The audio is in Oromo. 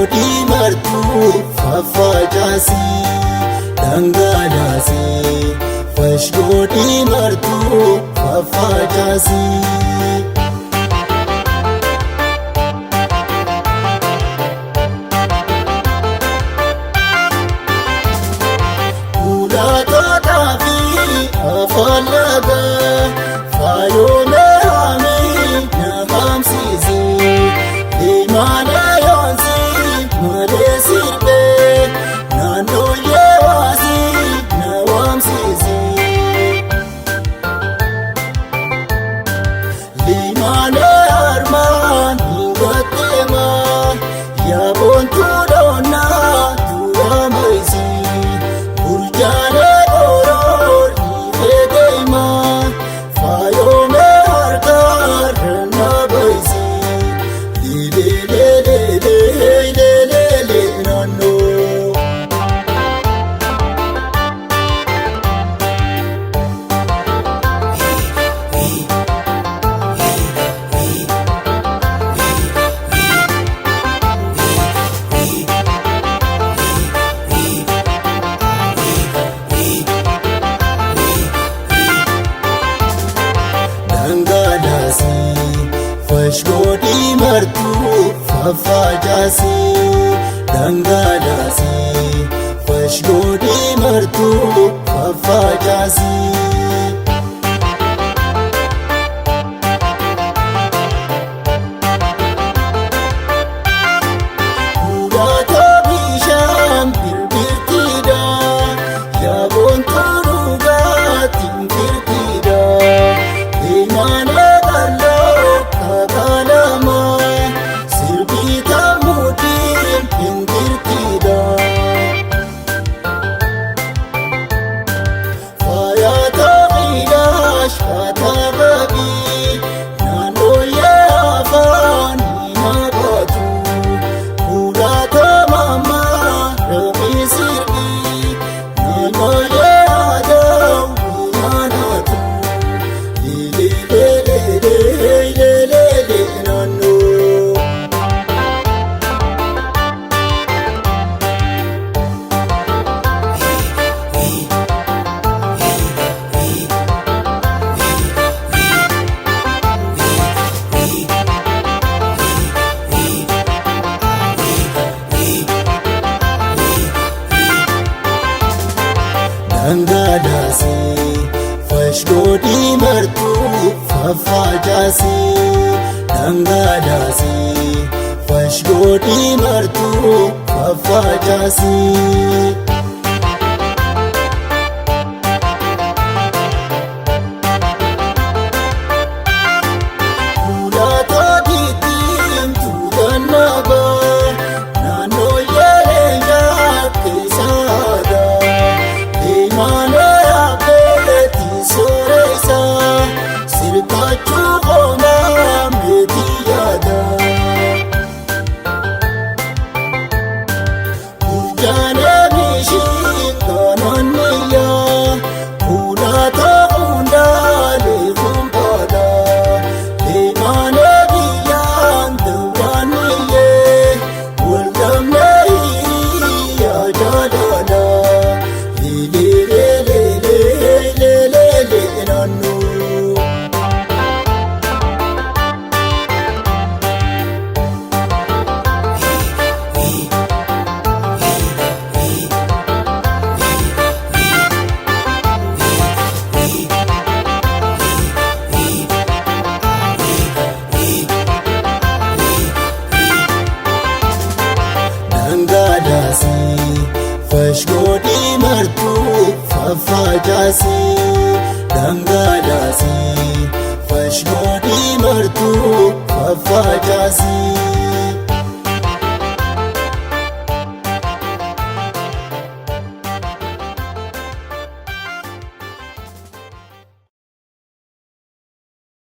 godhii martuu faffacaasii dhangalaasii fash godhii martuu faffacaasii. Kulatootaa fi afaan lagaa faayomee haamii na haamsiisee deemaanee yoonsii malee sirbee naannoo yeewaasii na waamsiisee deemaanee harmaan hin gatteemaa yaaboontuu dhoonnaa du'a maayisii burjaalee oroor dhiifee deemaa faayomee harkaa rannaa baayisii. Fash godhii martuu faffacaasii dhangalaasii fash godhii martuu faffacaasii. Kulatoo bishaan birbirtiidha yaaboontuu dhugaatiin firtiidha deemaanee qal'oo kakalamaa sirbii tammuutiin hindirtiidha. Faayataa miidhaa shaataa babii naannoo yee afaan hin habaatu. Kulatoo mammaa ramii sirbii naannoo yee aadaa hin haanaatu. Dhangalaasii fash godhii martuu faffacaasii dhangalaasii fash godhii martuu faffacaasii. Kulatoo diitiin tuutannaa baa naannoo yeeleenyaa keessaa aadaa deemaanee hafeetii sooreessaa sirbaachuu qoomaa meetii yaadaa. Burjaalee bishiin kananniyyaa kulatoo hundaalee fuuldaadaa deemaanee biyyaan dawwaanniyyee waldhabnee hiriyaa jaalala. Dhangalaasii fash godhii martuu faffacaasii dhangalaasii fash godhii martuu faffacaasii.